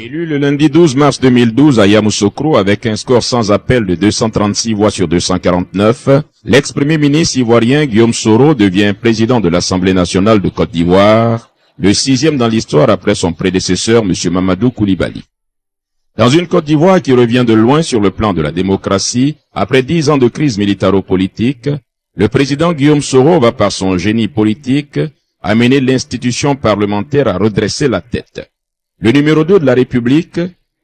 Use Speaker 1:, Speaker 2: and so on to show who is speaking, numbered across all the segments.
Speaker 1: Élu le lundi 12 mars 2012 à Yamoussoukro avec un score sans appel de 236 voix sur 249, l'ex-premier ministre ivoirien Guillaume Soro devient président de l'Assemblée nationale de Côte d'Ivoire, le 6e dans l'histoire après son prédécesseur M. Mamadou Koulibaly. Dans une Côte d'Ivoire qui revient de loin sur le plan de la démocratie, après 10 ans de crise militaro-politique, le président Guillaume Soro va par son génie politique amener l'institution parlementaire à redresser la tête. Le numéro 2 de la République,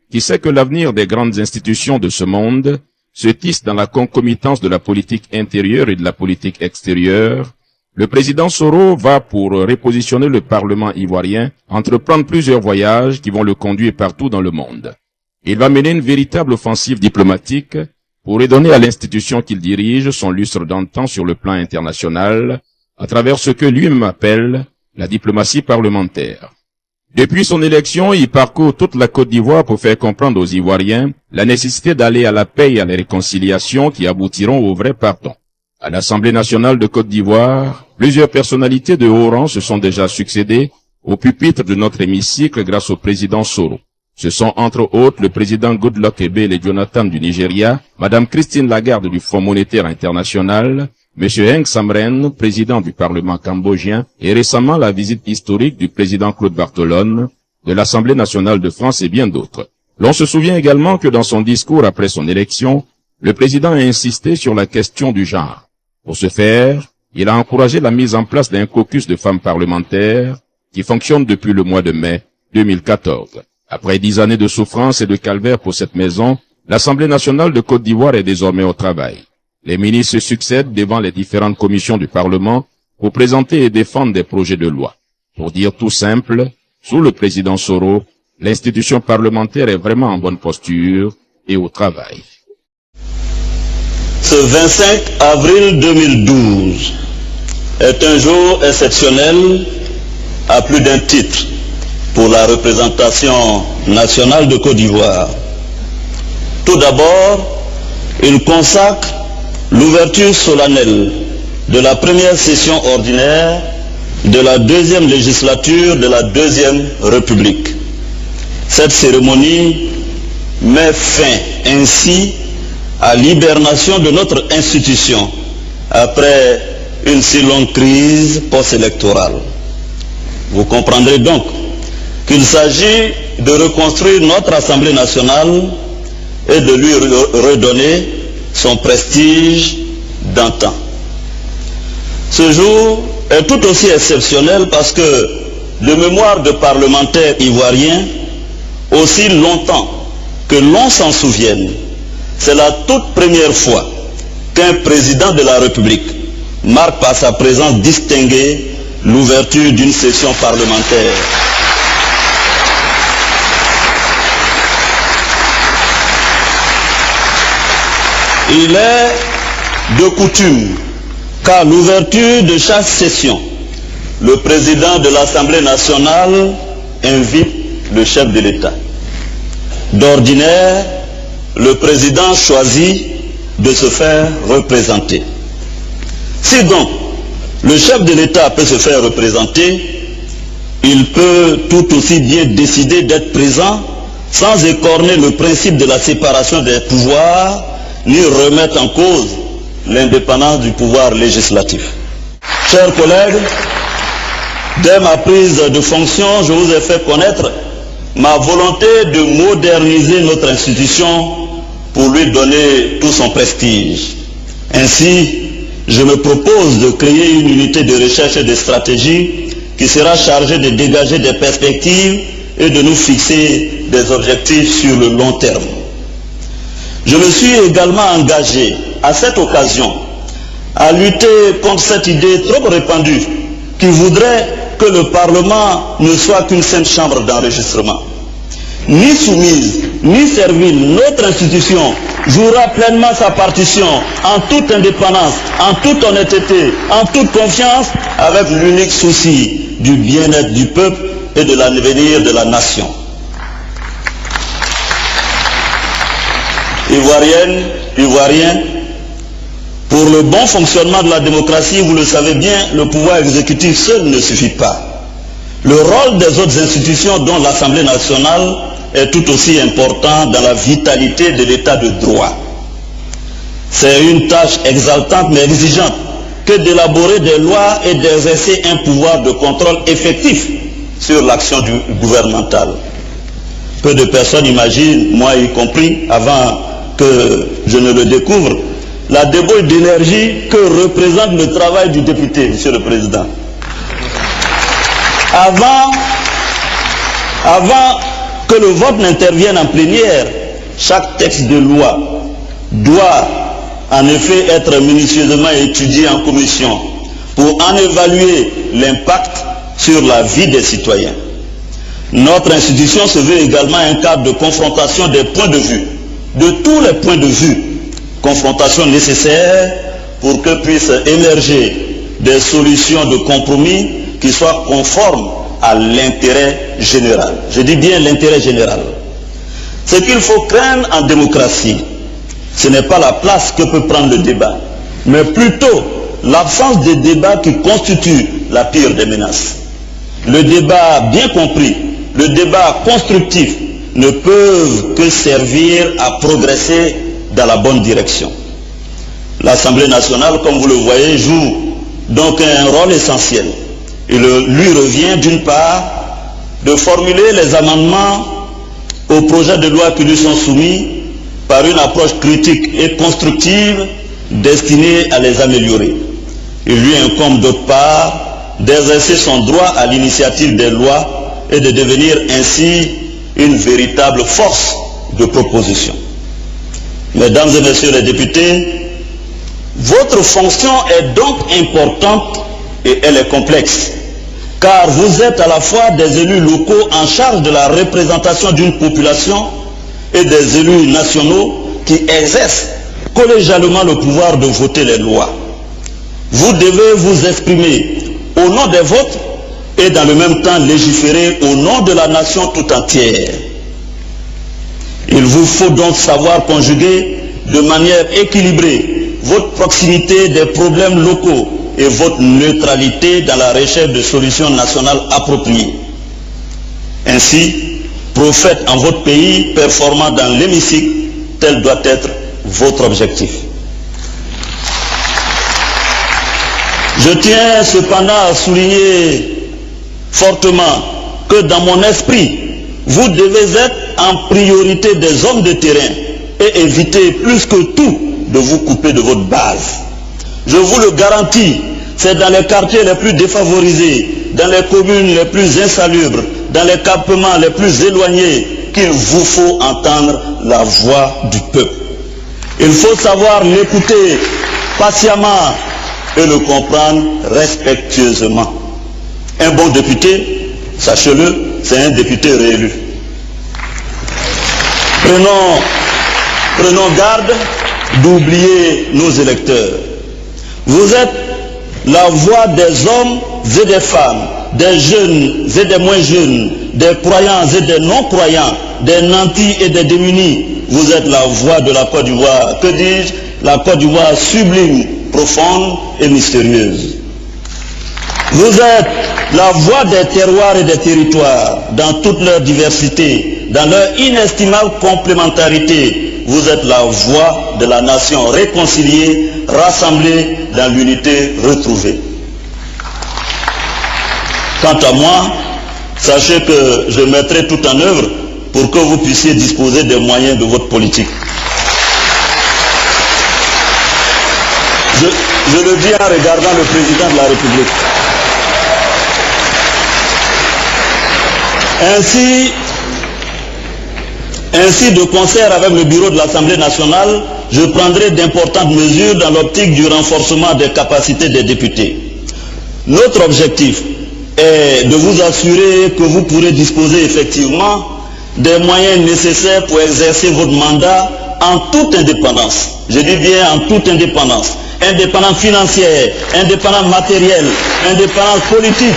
Speaker 1: qui sait que l'avenir des grandes institutions de ce monde se tisse dans la concomitance de la politique intérieure et de la politique extérieure, le président Soro va, pour repositionner le Parlement ivoirien, entreprendre plusieurs voyages qui vont le conduire partout dans le monde. Il va mener une véritable offensive diplomatique pour redonner à l'institution qu'il dirige son lustre d'antan sur le plan international, à travers ce que lui-même appelle la diplomatie parlementaire. Depuis son élection, il parcourt toute la Côte d'Ivoire pour faire comprendre aux Ivoiriens la nécessité d'aller à la paix et à la réconciliation qui aboutiront au vrai pardon. À l'Assemblée nationale de Côte d'Ivoire, plusieurs personnalités de haut rang se sont déjà succédées au pupitre de notre hémicycle grâce au président Soro. Ce sont entre autres le président Goodluck Ebele Jonathan du Nigeria, Madame Christine Lagarde du Fonds monétaire international, M. Heng Samren, président du Parlement cambodgien, et récemment la visite historique du président Claude Bartolone, de l'Assemblée nationale de France et bien d'autres. L'on se souvient également que dans son discours après son élection, le président a insisté sur la question du genre. Pour ce faire, il a encouragé la mise en place d'un caucus de femmes parlementaires qui fonctionne depuis le mois de mai 2014. Après 10 années de souffrance et de calvaire pour cette maison, l'Assemblée nationale de Côte d'Ivoire est désormais au travail. Les ministres se succèdent devant les différentes commissions du Parlement pour présenter et défendre des projets de loi. Pour dire tout simple, sous le président Soro, l'institution parlementaire est vraiment en bonne posture et au travail.
Speaker 2: Ce 25 avril 2012 est un jour exceptionnel à plus d'un titre pour la représentation nationale de Côte d'Ivoire. Tout d'abord, il consacre l'ouverture solennelle de la première session ordinaire de la deuxième législature de la deuxième République. Cette cérémonie met fin ainsi à l'hibernation de notre institution après une si longue crise post-électorale. Vous comprendrez donc qu'il s'agit de reconstruire notre Assemblée nationale et de lui redonner son prestige d'antan. Ce jour est tout aussi exceptionnel parce que, de mémoire de parlementaires ivoiriens, aussi longtemps que l'on s'en souvienne, c'est la toute première fois qu'un président de la République marque par sa présence distinguée l'ouverture d'une session parlementaire. Il est de coutume qu'à l'ouverture de chaque session, le président de l'Assemblée nationale invite le chef de l'État. D'ordinaire, le président choisit de se faire représenter. Si donc le chef de l'État peut se faire représenter, il peut tout aussi bien décider d'être présent sans écorner le principe de la séparation des pouvoirs ni remettre en cause l'indépendance du pouvoir législatif. Chers collègues, dès ma prise de fonction, je vous ai fait connaître ma volonté de moderniser notre institution pour lui donner tout son prestige. Ainsi, je me propose de créer une unité de recherche et de stratégie qui sera chargée de dégager des perspectives et de nous fixer des objectifs sur le long terme. Je me suis également engagé à cette occasion à lutter contre cette idée trop répandue qui voudrait que le Parlement ne soit qu'une simple chambre d'enregistrement. Ni soumise, ni servile, notre institution jouera pleinement sa partition en toute indépendance, en toute honnêteté, en toute confiance, avec l'unique souci du bien-être du peuple et de l'avenir de la nation. Ivoiriennes, Ivoiriens, pour le bon fonctionnement de la démocratie, vous le savez bien, le pouvoir exécutif seul ne suffit pas. Le rôle des autres institutions, dont l'Assemblée nationale, est tout aussi important dans la vitalité de l'état de droit. C'est une tâche exaltante mais exigeante que d'élaborer des lois et d'exercer un pouvoir de contrôle effectif sur l'action gouvernementale. Peu de personnes imaginent, moi y compris, avant que je ne le découvre, la débauche d'énergie que représente le travail du député, Monsieur le Président. Avant que le vote n'intervienne en plénière, chaque texte de loi doit en effet être minutieusement étudié en commission pour en évaluer l'impact sur la vie des citoyens. Notre institution se veut également un cadre de confrontation des points de vue, de tous les points de vue, confrontation nécessaire pour que puissent émerger des solutions de compromis qui soient conformes à l'intérêt général. Je dis bien l'intérêt général. Ce qu'il faut craindre en démocratie, ce n'est pas la place que peut prendre le débat, mais plutôt l'absence de débat qui constitue la pire des menaces. Le débat bien compris, le débat constructif ne peuvent que servir à progresser dans la bonne direction. L'Assemblée nationale, comme vous le voyez, joue donc un rôle essentiel. Il lui revient d'une part de formuler les amendements aux projets de loi qui lui sont soumis par une approche critique et constructive destinée à les améliorer. Il lui incombe d'autre part d'exercer son droit à l'initiative des lois et de devenir ainsi une véritable force de proposition. Mesdames et messieurs les députés, votre fonction est donc importante et elle est complexe, car vous êtes à la fois des élus locaux en charge de la représentation d'une population et des élus nationaux qui exercent collégialement le pouvoir de voter les lois. Vous devez vous exprimer au nom des vôtres et dans le même temps légiférer au nom de la nation tout entière. Il vous faut donc savoir conjuguer de manière équilibrée votre proximité des problèmes locaux et votre neutralité dans la recherche de solutions nationales appropriées. Ainsi, prophète en votre pays, performant dans l'hémicycle, tel doit être votre objectif. Je tiens cependant à souligner fortement que dans mon esprit, vous devez être en priorité des hommes de terrain et éviter plus que tout de vous couper de votre base. Je vous le garantis, c'est dans les quartiers les plus défavorisés, dans les communes les plus insalubres, dans les campements les plus éloignés qu'il vous faut entendre la voix du peuple. Il faut savoir l'écouter patiemment et le comprendre respectueusement. Un bon député, sachez-le, c'est un député réélu. Prenons garde d'oublier nos électeurs. Vous êtes la voix des hommes et des femmes, des jeunes et des moins jeunes, des croyants et des non-croyants, des nantis et des démunis. Vous êtes la voix de la Côte d'Ivoire. Que dis-je? La Côte d'Ivoire sublime, profonde et mystérieuse. Vous êtes la voix des terroirs et des territoires, dans toute leur diversité, dans leur inestimable complémentarité. Vous êtes la voix de la nation réconciliée, rassemblée dans l'unité retrouvée. Quant à moi, sachez que je mettrai tout en œuvre pour que vous puissiez disposer des moyens de votre politique. Je le dis en regardant le président de la République. Ainsi, de concert avec le bureau de l'Assemblée nationale, je prendrai d'importantes mesures dans l'optique du renforcement des capacités des députés. Notre objectif est de vous assurer que vous pourrez disposer effectivement des moyens nécessaires pour exercer votre mandat en toute indépendance. Je dis bien en toute indépendance. Indépendance financière, indépendance matérielle, indépendance politique.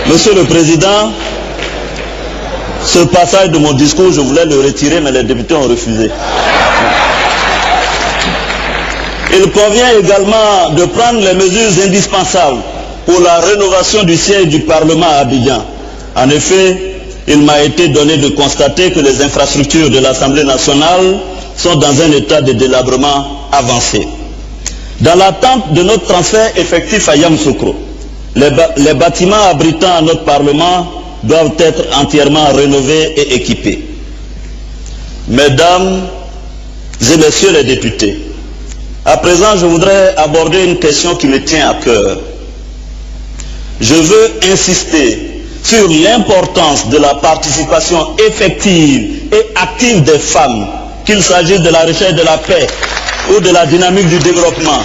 Speaker 2: Monsieur le Président, Ce passage de mon discours, je voulais le retirer, mais les députés ont refusé. Il convient également de prendre les mesures indispensables pour la rénovation du siège du Parlement à Abidjan. En effet, il m'a été donné de constater que les infrastructures de l'Assemblée nationale sont dans un état de délabrement avancé. Dans l'attente de notre transfert effectif à Yamoussoukro, les bâtiments abritant notre Parlement doivent être entièrement rénovés et équipés. Mesdames et messieurs les députés, à présent je voudrais aborder une question qui me tient à cœur. Je veux insister sur l'importance de la participation effective et active des femmes, qu'il s'agisse de la recherche de la paix ou de la dynamique du développement.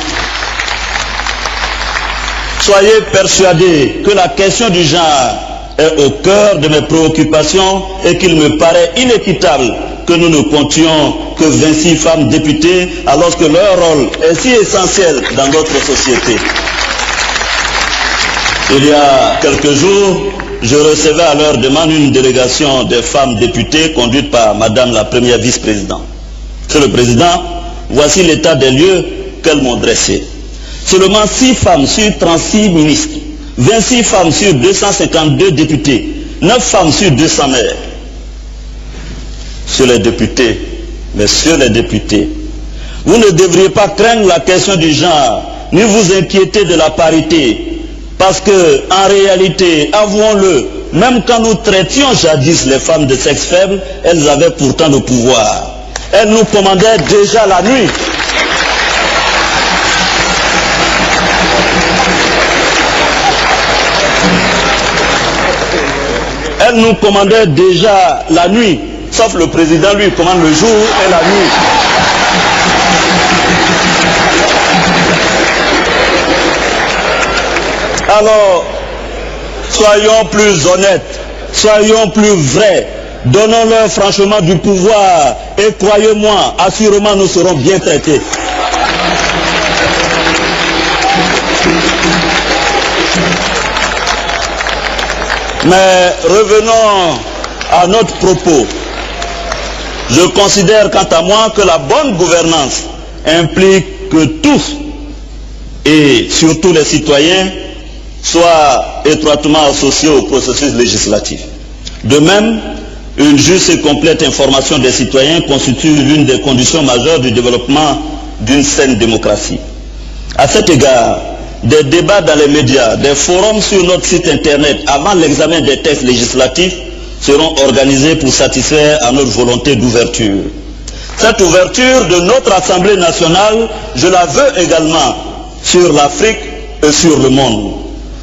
Speaker 2: Soyez persuadés que la question du genre est au cœur de mes préoccupations et qu'il me paraît inéquitable que nous ne comptions que 26 femmes députées alors que leur rôle est si essentiel dans notre société. Il y a quelques jours, je recevais à leur demande une délégation des femmes députées conduite par Madame la première vice-présidente. Monsieur le Président, voici l'état des lieux qu'elles m'ont dressé. Seulement 6 femmes sur 36 ministres, 26 femmes sur 252 députés, 9 femmes sur 200 maires. Messieurs les députés, vous ne devriez pas craindre la question du genre, ni vous inquiéter de la parité, parce que, en réalité, avouons-le, même quand nous traitions jadis les femmes de sexe faible, elles avaient pourtant le pouvoir. Elles nous commandaient déjà la nuit. Elles nous commandaient déjà la nuit, sauf le président, lui, commande le jour et la nuit. Alors, soyons plus honnêtes, soyons plus vrais, donnons-leur franchement du pouvoir et croyez-moi, assurément nous serons bien traités. Mais revenons à notre propos. Je considère quant à moi que la bonne gouvernance implique que tous et surtout les citoyens soient étroitement associés au processus législatif. De même, une juste et complète information des citoyens constitue l'une des conditions majeures du développement d'une saine démocratie. À cet égard, des débats dans les médias, des forums sur notre site internet avant l'examen des textes législatifs seront organisés pour satisfaire à notre volonté d'ouverture. Cette ouverture de notre Assemblée nationale, je la veux également sur l'Afrique et sur le monde.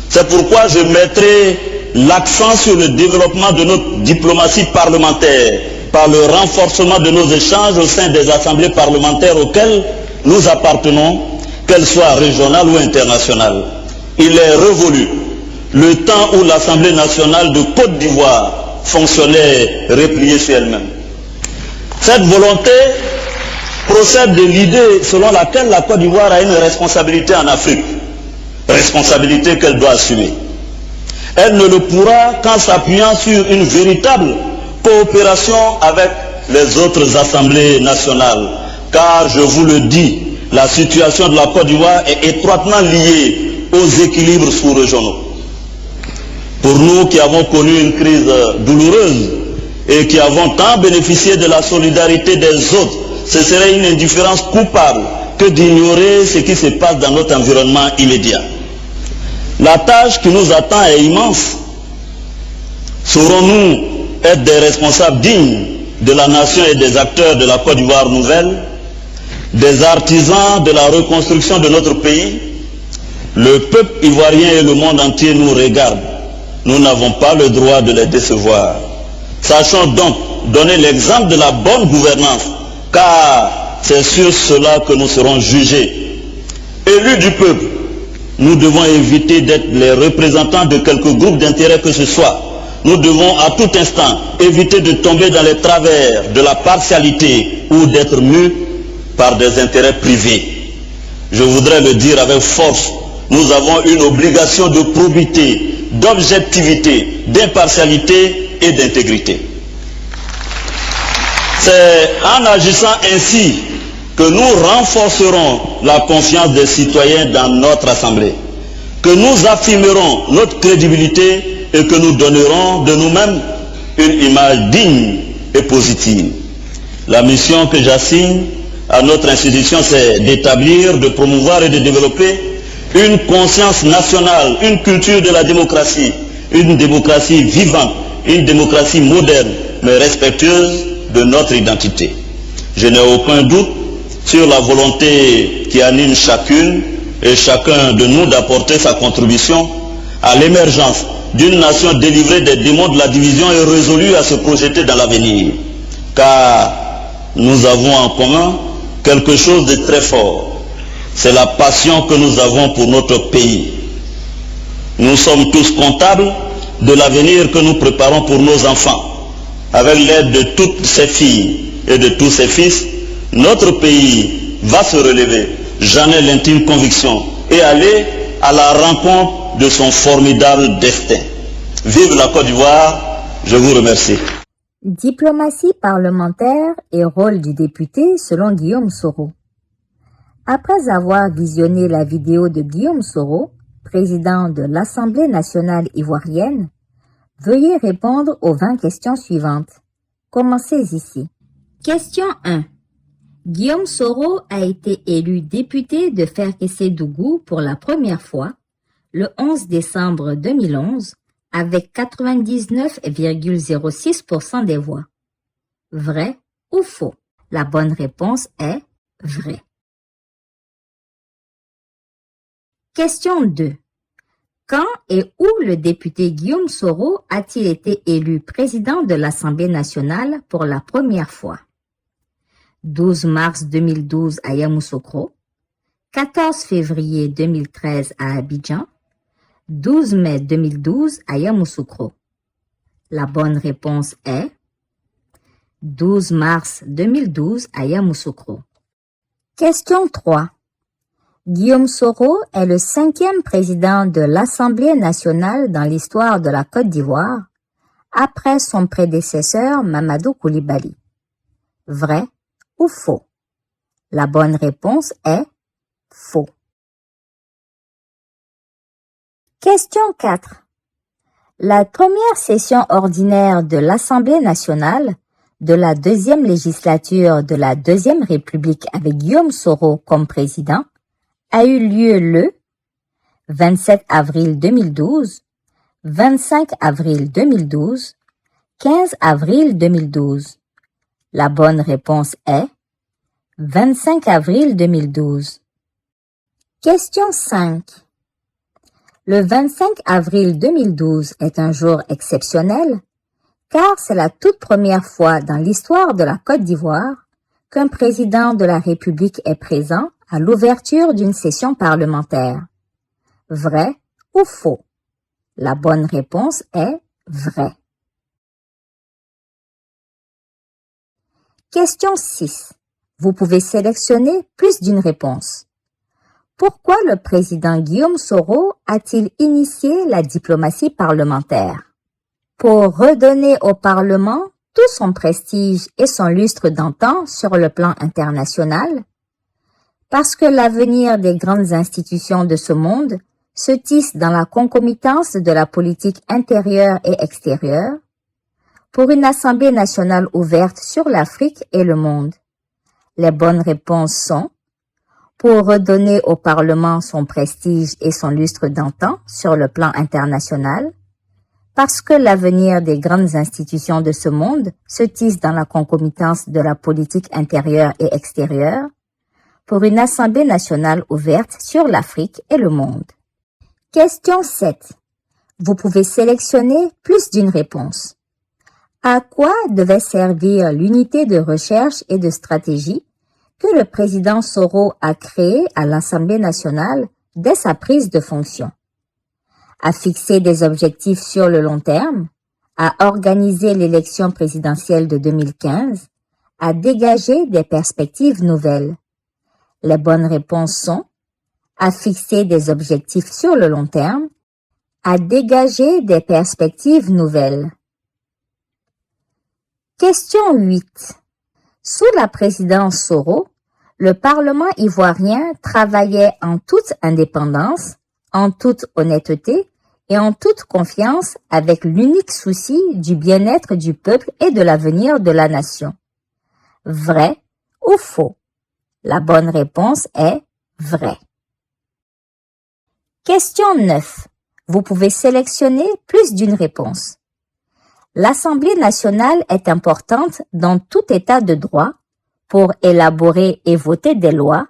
Speaker 2: C'est pourquoi je mettrai l'accent sur le développement de notre diplomatie parlementaire par le renforcement de nos échanges au sein des assemblées parlementaires auxquelles nous appartenons, qu'elles soient régionales ou internationales. Il est révolu le temps où l'Assemblée nationale de Côte d'Ivoire fonctionnait repliée sur elle-même. Cette volonté procède de l'idée selon laquelle la Côte d'Ivoire a une responsabilité en Afrique, responsabilité qu'elle doit assumer. Elle ne le pourra qu'en s'appuyant sur une véritable coopération avec les autres assemblées nationales, car je vous le dis, la situation de la Côte d'Ivoire est étroitement liée aux équilibres sous-régionaux. Pour nous qui avons connu une crise douloureuse et qui avons tant bénéficié de la solidarité des autres, ce serait une indifférence coupable que d'ignorer ce qui se passe dans notre environnement immédiat. La tâche qui nous attend est immense. Saurons-nous être des responsables dignes de la nation et des acteurs de la Côte d'Ivoire nouvelle, des artisans de la reconstruction de notre pays? Le peuple ivoirien et le monde entier nous regardent. Nous n'avons pas le droit de les décevoir. Sachons donc donner l'exemple de la bonne gouvernance, car c'est sur cela que nous serons jugés. Élus du peuple, nous devons éviter d'être les représentants de quelques groupes d'intérêt que ce soit. Nous devons à tout instant éviter de tomber dans les travers de la partialité ou d'être mus par des intérêts privés. Je voudrais le dire avec force, nous avons une obligation de probité, d'objectivité, d'impartialité et d'intégrité. C'est en agissant ainsi que nous renforcerons la confiance des citoyens dans notre Assemblée, que nous affirmerons notre crédibilité et que nous donnerons de nous-mêmes une image digne et positive. La mission que j'assigne à notre institution, c'est d'établir, de promouvoir et de développer une conscience nationale, une culture de la démocratie, une démocratie vivante, une démocratie moderne, mais respectueuse de notre identité. Je n'ai aucun doute sur la volonté qui anime chacune et chacun de nous d'apporter sa contribution à l'émergence d'une nation délivrée des démons de la division et résolue à se projeter dans l'avenir. Car nous avons en commun quelque chose de très fort. C'est la passion que nous avons pour notre pays. Nous sommes tous comptables de l'avenir que nous préparons pour nos enfants. Avec l'aide de toutes ces filles et de tous ces fils, notre pays va se relever, j'en ai l'intime conviction, et aller à la rencontre de son formidable destin. Vive la Côte d'Ivoire, je vous remercie.
Speaker 3: Diplomatie parlementaire et rôle du député selon Guillaume Soro. Après avoir visionné la vidéo de Guillaume Soro, président de l'Assemblée nationale ivoirienne, veuillez répondre aux 20 questions suivantes. Commencez ici. Question 1. Guillaume Soro a été élu député de Ferkessé-Dougou pour la première fois le 11 décembre 2011 avec 99,06% des voix. Vrai ou faux? La bonne réponse est vrai. Question 2. Quand et où le député Guillaume Soro a-t-il été élu président de l'Assemblée nationale pour la première fois? 12 mars 2012 à Yamoussoukro, 14 février 2013 à Abidjan, 12 mai 2012 à Yamoussoukro. La bonne réponse est 12 mars 2012 à Yamoussoukro. Question 3. Guillaume Soro est le 5e président de l'Assemblée nationale dans l'histoire de la Côte d'Ivoire, après son prédécesseur Mamadou Koulibaly. Vrai ou faux? La bonne réponse est faux. Question 4. La première session ordinaire de l'Assemblée nationale de la 2e législature de la 2e République avec Guillaume Soro comme président a eu lieu le 27 avril 2012, 25 avril 2012, 15 avril 2012. La bonne réponse est 25 avril 2012. Question 5. Le 25 avril 2012 est un jour exceptionnel car c'est la toute première fois dans l'histoire de la Côte d'Ivoire qu'un président de la République est présent à l'ouverture d'une session parlementaire. Vrai ou faux? La bonne réponse est vrai. Question 6. Vous pouvez sélectionner plus d'une réponse. Pourquoi le président Guillaume Soro a-t-il initié la diplomatie parlementaire? Pour redonner au Parlement tout son prestige et son lustre d'antan sur le plan international? Parce que l'avenir des grandes institutions de ce monde se tisse dans la concomitance de la politique intérieure et extérieure? Pour une Assemblée nationale ouverte sur l'Afrique et le monde? Les bonnes réponses sont pour redonner au Parlement son prestige et son lustre d'antan sur le plan international, parce que l'avenir des grandes institutions de ce monde se tisse dans la concomitance de la politique intérieure et extérieure, pour une Assemblée nationale ouverte sur l'Afrique et le monde. Question 7. Vous pouvez sélectionner plus d'une réponse. À quoi devait servir l'unité de recherche et de stratégie que le président Soro a créée à l'Assemblée nationale dès sa prise de fonction? À fixer des objectifs sur le long terme, à organiser l'élection présidentielle de 2015, à dégager des perspectives nouvelles. Les bonnes réponses sont à fixer des objectifs sur le long terme, à dégager des perspectives nouvelles. Question 8. Sous la présidence Soro, le Parlement ivoirien travaillait en toute indépendance, en toute honnêteté et en toute confiance avec l'unique souci du bien-être du peuple et de l'avenir de la nation. Vrai ou faux? La bonne réponse est vrai. Question 9. Vous pouvez sélectionner plus d'une réponse. L'Assemblée nationale est importante dans tout état de droit pour élaborer et voter des lois,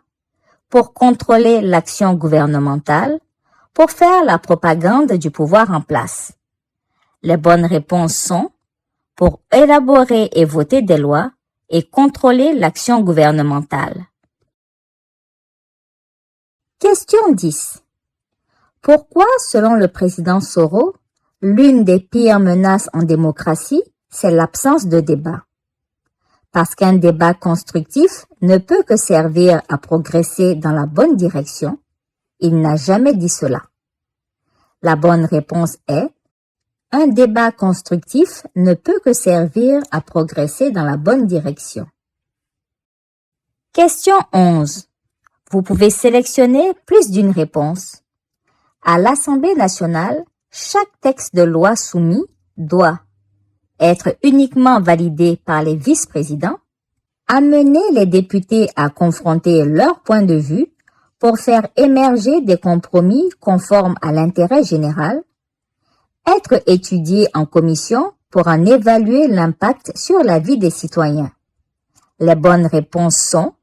Speaker 3: pour contrôler l'action gouvernementale, pour faire la propagande du pouvoir en place. Les bonnes réponses sont pour élaborer et voter des lois et contrôler l'action gouvernementale. Question 10. Pourquoi, selon le président Soro, l'une des pires menaces en démocratie, c'est l'absence de débat? Parce qu'un débat constructif ne peut que servir à progresser dans la bonne direction, il n'a jamais dit cela. La bonne réponse est un débat constructif ne peut que servir à progresser dans la bonne direction. Question 11. Vous pouvez sélectionner plus d'une réponse. À l'Assemblée nationale, chaque texte de loi soumis doit être uniquement validé par les vice-présidents, amener les députés à confronter leur point de vue pour faire émerger des compromis conformes à l'intérêt général, être étudié en commission pour en évaluer l'impact sur la vie des citoyens. Les bonnes réponses sont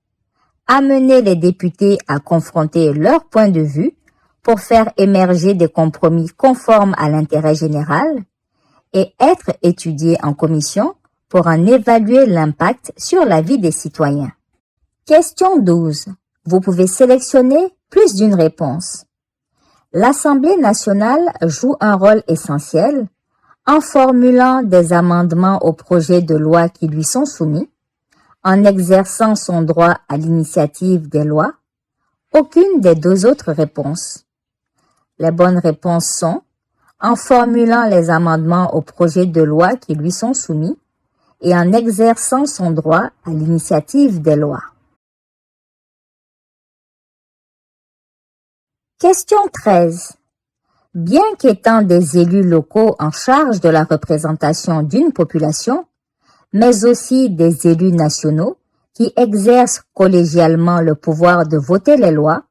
Speaker 3: amener les députés à confronter leur point de vue pour faire émerger des compromis conformes à l'intérêt général et être étudié en commission pour en évaluer l'impact sur la vie des citoyens. Question 12. Vous pouvez sélectionner plus d'une réponse. L'Assemblée nationale joue un rôle essentiel en formulant des amendements aux projets de loi qui lui sont soumis, en exerçant son droit à l'initiative des lois. Aucune des deux autres réponses. Les bonnes réponses sont en formulant les amendements aux projets de loi qui lui sont soumis et en exerçant son droit à l'initiative des lois. Question 13. Bien qu'étant des élus locaux en charge de la représentation d'une population, mais aussi des élus nationaux qui exercent collégialement le pouvoir de voter les lois,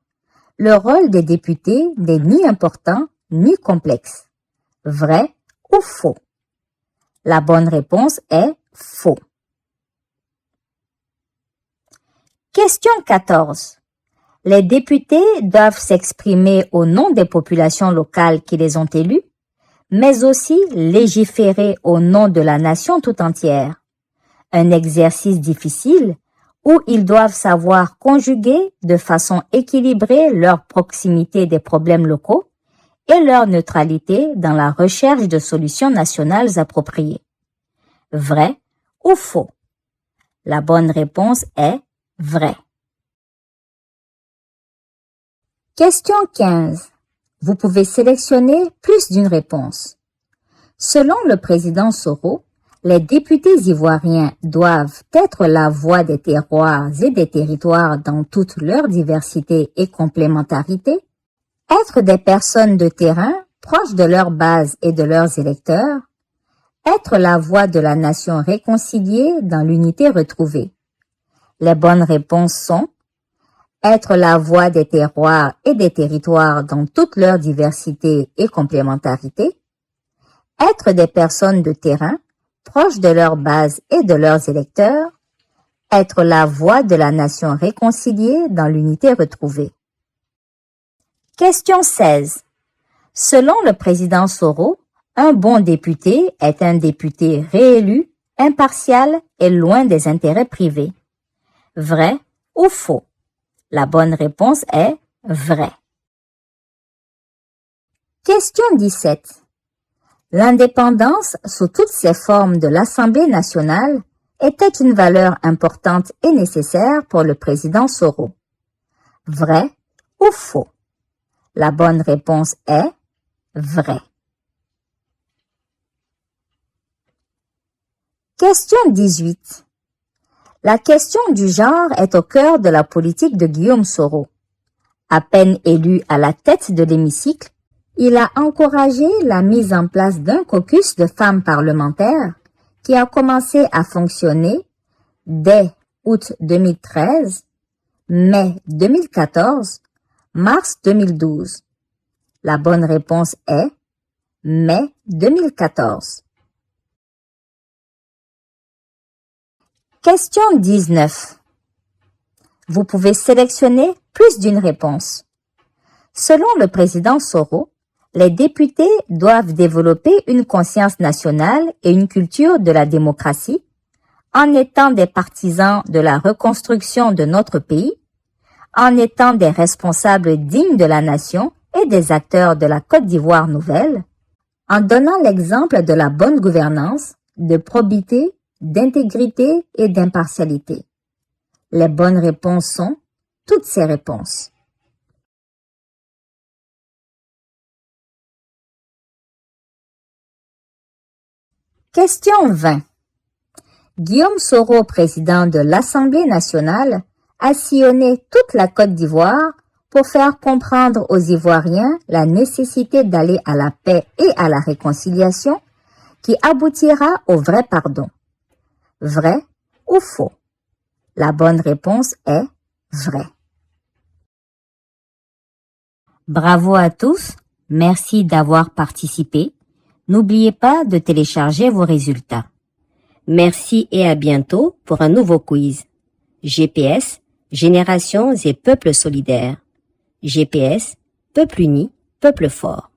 Speaker 3: le rôle des députés n'est ni important ni complexe. Vrai ou faux? La bonne réponse est faux. Question 14. Les députés doivent s'exprimer au nom des populations locales qui les ont élus, mais aussi légiférer au nom de la nation tout entière. Un exercice difficile où ils doivent savoir conjuguer de façon équilibrée leur proximité des problèmes locaux et leur neutralité dans la recherche de solutions nationales appropriées. Vrai ou faux? La bonne réponse est vrai. Question 15. Vous pouvez sélectionner plus d'une réponse. Selon le président Soro, les députés ivoiriens doivent être la voix des terroirs et des territoires dans toute leur diversité et complémentarité, être des personnes de terrain proches de leur base et de leurs électeurs, être la voix de la nation réconciliée dans l'unité retrouvée. Les bonnes réponses sont être la voix des terroirs et des territoires dans toute leur diversité et complémentarité, être des personnes de terrain proches de leur base et de leurs électeurs, être la voix de la nation réconciliée dans l'unité retrouvée. Question 16. Selon le président Soro, un bon député est un député réélu, impartial et loin des intérêts privés. Vrai ou faux? La bonne réponse est vrai. Question 17. L'indépendance sous toutes ses formes de l'Assemblée nationale était une valeur importante et nécessaire pour le président Soro. Vrai ou faux? La bonne réponse est vrai. Question 18. La question du genre est au cœur de la politique de Guillaume Soro. À peine élu à la tête de l'hémicycle, il a encouragé la mise en place d'un caucus de femmes parlementaires qui a commencé à fonctionner dès août 2013, mai 2014, mars 2012. La bonne réponse est mai 2014. Question 19. Vous pouvez sélectionner plus d'une réponse. Selon le président Soro, les députés doivent développer une conscience nationale et une culture de la démocratie en étant des partisans de la reconstruction de notre pays, en étant des responsables dignes de la nation et des acteurs de la Côte d'Ivoire nouvelle, en donnant l'exemple de la bonne gouvernance, de probité, d'intégrité et d'impartialité. Les bonnes réponses sont toutes ces réponses. Question 20. Guillaume Soro, président de l'Assemblée nationale, a sillonné toute la Côte d'Ivoire pour faire comprendre aux Ivoiriens la nécessité d'aller à la paix et à la réconciliation qui aboutira au vrai pardon. Vrai ou faux? La bonne réponse est vrai. Bravo à tous, merci d'avoir participé. N'oubliez pas de télécharger vos résultats. Merci et à bientôt pour un nouveau quiz. GPS, Générations et Peuples solidaires. GPS, Peuple uni, Peuple fort.